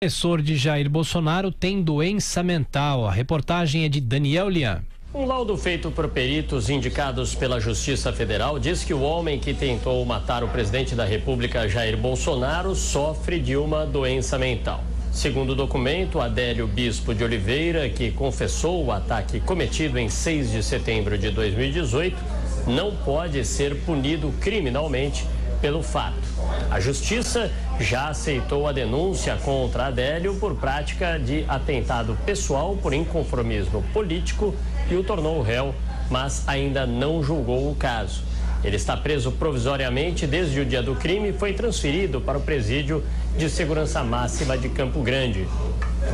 O assessor de Jair Bolsonaro tem doença mental. A reportagem é de Daniel Lian. Um laudo feito por peritos indicados pela Justiça Federal diz que o homem que tentou matar o presidente da República, Jair Bolsonaro, sofre de uma doença mental. Segundo o documento, Adélio Bispo de Oliveira, que confessou o ataque cometido em 6 de setembro de 2018, não pode ser punido criminalmente pelo fato. A Justiça já aceitou a denúncia contra Adélio por prática de atentado pessoal por inconformismo político e o tornou réu, mas ainda não julgou o caso. Ele está preso provisoriamente desde o dia do crime e foi transferido para o presídio de segurança máxima de Campo Grande.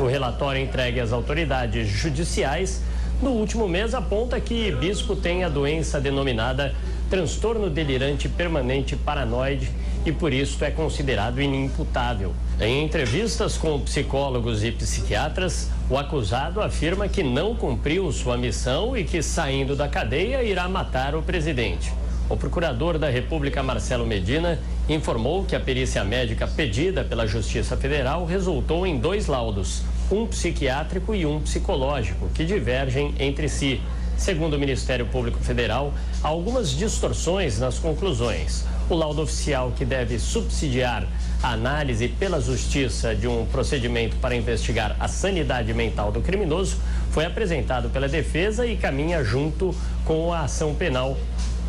O relatório entregue às autoridades judiciais no último mês aponta que Bispo tem a doença denominada transtorno delirante permanente paranoide e por isso é considerado inimputável. Em entrevistas com psicólogos e psiquiatras, o acusado afirma que não cumpriu sua missão e que, saindo da cadeia, irá matar o presidente. O procurador da República, Marcelo Medina, informou que a perícia médica pedida pela Justiça Federal resultou em 2 laudos, um psiquiátrico e um psicológico, que divergem entre si. Segundo o Ministério Público Federal, há algumas distorções nas conclusões. O laudo oficial, que deve subsidiar a análise pela Justiça de um procedimento para investigar a sanidade mental do criminoso, foi apresentado pela defesa e caminha junto com a ação penal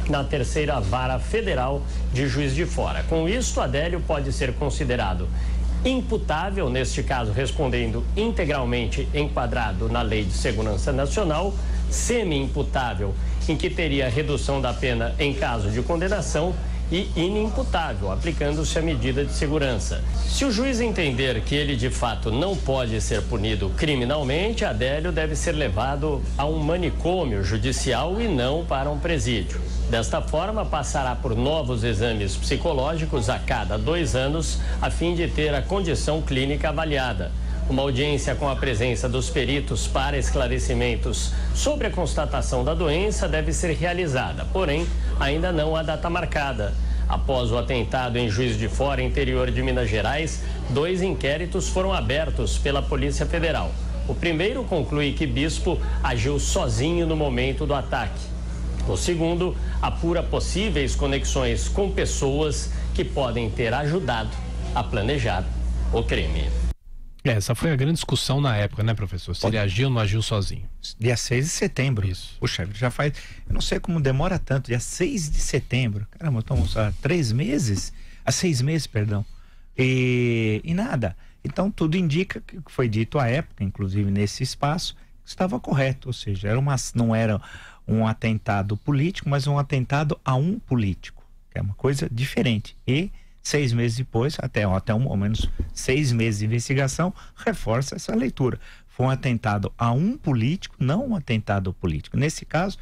na 3ª Vara Federal de Juiz de Fora. Com isso, Adélio pode ser considerado imputável, neste caso respondendo integralmente enquadrado na Lei de Segurança Nacional, semi-imputável, em que teria redução da pena em caso de condenação, e inimputável, aplicando-se a medida de segurança. Se o juiz entender que ele de fato não pode ser punido criminalmente, Adélio deve ser levado a um manicômio judicial e não para um presídio. Desta forma, passará por novos exames psicológicos a cada 2 anos, a fim de ter a condição clínica avaliada. Uma audiência com a presença dos peritos para esclarecimentos sobre a constatação da doença deve ser realizada, porém, ainda não há data marcada. Após o atentado em Juiz de Fora, interior de Minas Gerais, 2 inquéritos foram abertos pela Polícia Federal. O primeiro conclui que Bispo agiu sozinho no momento do ataque. O segundo apura possíveis conexões com pessoas que podem ter ajudado a planejar o crime. Essa foi a grande discussão na época, né, professor? Se ele agiu ou não agiu sozinho. Dia 6 de setembro. Isso. Puxa, já faz... Eu não sei como demora tanto. Dia 6 de setembro. Caramba, estamos há 3 meses? Há 6 meses, perdão. E nada. Então, tudo indica que foi dito à época, inclusive nesse espaço, que estava correto. Ou seja, não era um atentado político, mas um atentado a um político. Que é uma coisa diferente. E 6 meses depois, até ao menos 6 meses de investigação, reforça essa leitura. Foi um atentado a um político, não um atentado político. Nesse caso,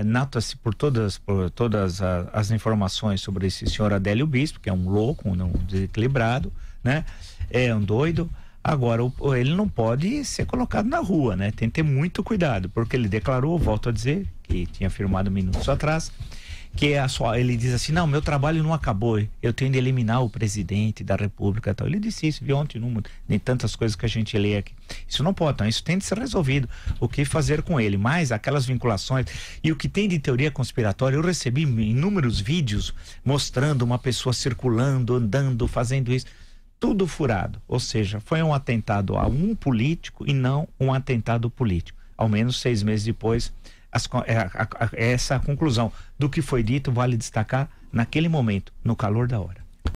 nota-se por todas as informações sobre esse senhor Adélio Bispo, que é um louco, um desequilibrado, né? É um doido. Agora, ele não pode ser colocado na rua, né? Tem que ter muito cuidado, porque ele declarou, volto a dizer, que tinha afirmado minutos atrás, que ele diz assim, não, meu trabalho não acabou, eu tenho de eliminar o presidente da República e tal. Ele disse isso, viu ontem, nem tantas coisas que a gente lê aqui. Isso não pode, então isso tem de ser resolvido. O que fazer com ele? Mas aquelas vinculações e o que tem de teoria conspiratória, eu recebi inúmeros vídeos mostrando uma pessoa circulando, andando, fazendo isso, tudo furado. Ou seja, foi um atentado a um político e não um atentado político. Ao menos 6 meses depois, essa conclusão do que foi dito vale destacar naquele momento, no calor da hora.